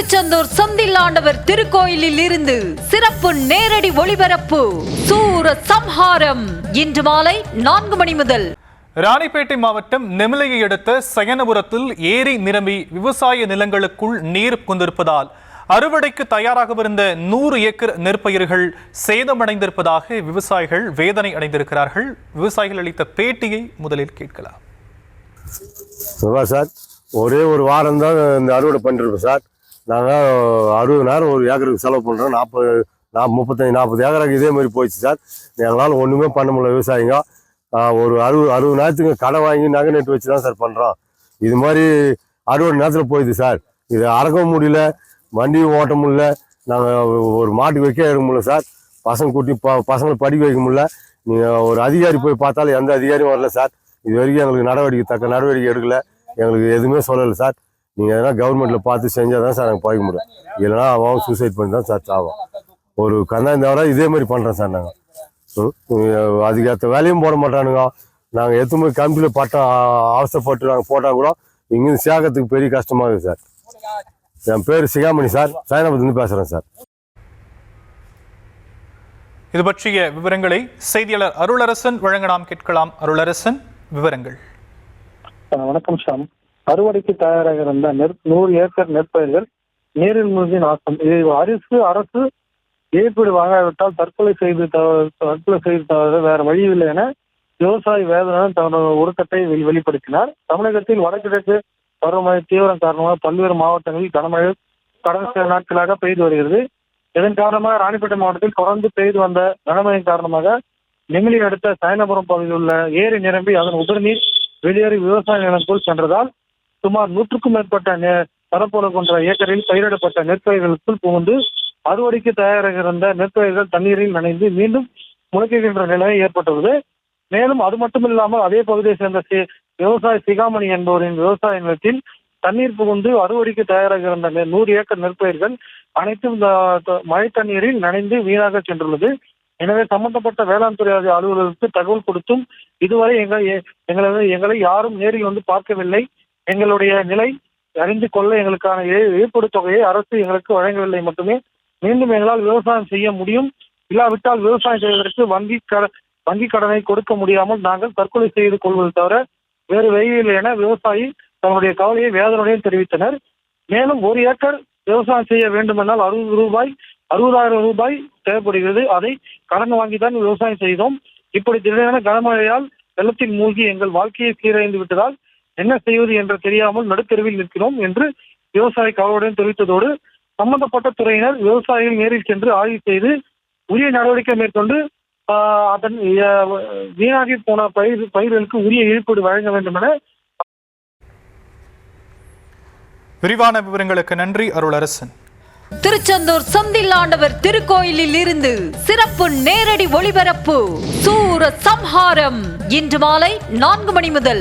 திருச்செந்தூர் செந்தில் ஆண்டவர் திருக்கோயிலில் இருந்து சிறப்பு நேரடி ஒளிபரப்பு சூர சம்ஹாரம் இன்று மாலை 4 மணி முதல். ராணிப்பேட்டை மாவட்டம் நெமிலையை அடுத்த சயனபுரத்தில் ஏரி நிரம்பி விவசாய நிலங்களுக்குள் நீர் புகுந்திருப்பதால் அறுவடைக்கு தயாராகவிருந்த 100 ஏக்கர் நெற்பயிர்கள் சேதமடைந்திருப்பதாக விவசாயிகள் வேதனை அடைந்திருக்கிறார்கள். விவசாயிகள் அளித்த பேட்டியை முதலில் கேட்கலாம். சார், ஒரே ஒரு வாரம் தான் இந்த அறுவடை பண்ணிருப்போம் சார். நாங்கள் 60,000 ஒரு ஏக்கருக்கு செலவு பண்ணுறோம். 35-40 ஏக்கருக்கு இதே மாதிரி போயிடுச்சு சார். எங்களால் ஒன்றுமே பண்ண முடியல. விவசாயிங்க ஒரு 60,000 கடை வாங்கி நகை நட்டு வச்சு தான் சார் பண்ணுறோம். இது மாதிரி அறுவடை நேரத்தில் போயிடுது சார். இது அறக்கவும் முடியல, வண்டியும் ஓட்ட முடியல, நாங்கள் ஒரு மாட்டுக்கு வைக்க எடுக்க முடியல சார். பசங்களை படிக்க வைக்க முடியல. நீங்கள் ஒரு அதிகாரி போய் பார்த்தாலும் எந்த அதிகாரியும் வரல சார். இது வரைக்கும் எங்களுக்கு தக்க நடவடிக்கை எடுக்கல. எங்களுக்கு எதுவுமே சொல்லலை சார். நீங்கள் எதனா கவர்மெண்ட்டில் பார்த்து செஞ்சால் தான் சார் நாங்கள் போய்க்க முடியும். இல்லைனா அவன் சூசைட் பண்ணி தான் சார் சாவோம். ஒரு கந்தாந்தவரை இதே மாதிரி பண்ணுறோம் சார். நாங்கள் அதுக்கேற்ற வேலையும் போட மாட்டானுங்க. நாங்கள் எத்தனை போய் கமிட்டியில் பட்டம் அவசரப்பட்டு நாங்கள் போட்டால் கூட இங்கேருந்து சேர்க்கறதுக்கு பெரிய கஷ்டமாக இருக்குது சார். என் பேர் சிகாமணி சார், சயனபுரத்துலேருந்து பேசுகிறேன் சார். இது பற்றிய விவரங்களை செய்தியாளர் அருளரசன் வழங்க நாம் கேட்கலாம். அருளரசன், விவரங்கள். வணக்கம் ஷாம். அறுவடைக்கு தயாராக இருந்த 100 ஏக்கர் நெற்பயிர்கள் நீரில் மூழ்கி நாசம். இது அரசு இழப்பீடு வாங்காவிட்டால் தற்கொலை செய்து தவிர வேற வழியில்லை என விவசாயி வேதனை தனது ஒடுக்கத்தை வெளிப்படுத்தினார். தமிழகத்தில் வடகிழக்கு பருவமழை தீவிரம் காரணமாக பல்வேறு மாவட்டங்களில் கனமழை கடந்த சில நாட்களாக பெய்து வருகிறது. இதன் காரணமாக ராணிப்பேட்டை மாவட்டத்தில் தொடர்ந்து பெய்து வந்த கனமழையின் காரணமாக நெமிலி அடுத்த சயனபுரம் பகுதியில் உள்ள ஏரி நிரம்பி அதன் உபரிநீர் வெளியேறி விவசாய நிலங்களுக்குள் சென்றதால் சுமார் 100க்கும் மேற்பட்ட பரப்பளவு கொண்ட ஏக்கரில் பயிரிடப்பட்ட நெற்பயிர்களுக்குள் புகுந்து அறுவடைக்கு தயாராக இருந்த நெற்பயிர்கள் தண்ணீரில் நனைந்து மீண்டும் முளைக்கின்ற நிலை ஏற்பட்டுள்ளது. மேலும் அது மட்டுமில்லாமல் அதே பகுதியை சேர்ந்த விவசாயி சிகாமணி என்பவரின் விவசாய நிலத்தில் தண்ணீர் புகுந்து அறுவடைக்கு தயாராக இருந்த 100 ஏக்கர் நெற்பயிர்கள் அனைத்தும் மழை தண்ணீரில் நனைந்து வீணாக சென்றுள்ளது. எனவே சம்பந்தப்பட்ட வேளாண் துறை அலுவலருக்கு தகவல் கொடுத்தும் இதுவரை எங்களை யாரும் நேரில் வந்து பார்க்கவில்லை. எங்களுடைய நிலை அறிந்து கொள்ள எங்களுக்கான இழப்பீடு தொகையை அரசு எங்களுக்கு வழங்கவில்லை. மட்டுமே மீண்டும் எங்களால் விவசாயம் செய்ய முடியும். இல்லாவிட்டால் விவசாயம் செய்வதற்கு வங்கி கடனை கொடுக்க முடியாமல் நாங்கள் தற்கொலை செய்து கொள்வது தவிர வேறு வழியில் என விவசாயி தங்களுடைய கவலையை வேதனையுடன் தெரிவித்தனர். மேலும் 1 ஏக்கர் விவசாயம் செய்ய வேண்டுமென்றால் 60,000 ரூபாய் தேவைப்படுகிறது. அதை கடன் வாங்கித்தான் விவசாயம் செய்தோம். இப்படி திடீரென கனமழையால் வெள்ளத்தில் மூழ்கி எங்கள் வாழ்க்கையை சீரழிந்து விட்டதால் என்ன செய்வது என்று தெரியாமல் நடுத்தெருவில் நிற்கிறோம் என்று விவசாயி கவலையுடன் தெரிவித்ததோடு சம்பந்தப்பட்ட துறையினர் விவசாயிகள் நேரில் சென்று ஆய்வு செய்து உரிய நடவடிக்கை மேற்கொண்டு அதன் வீணாகி போன பயிர்களுக்கு உரிய இழப்பீடு வழங்க வேண்டும் என. விரிவான விவரங்களுக்கு நன்றி அருளரசன். திருச்செந்தூர் செந்தில் ஆண்டவர் திருக்கோயிலில் இருந்து சிறப்பு நேரடி ஒளிபரப்பு சூர சம்ஹாரம் இன்று மாலை 4 மணி முதல்.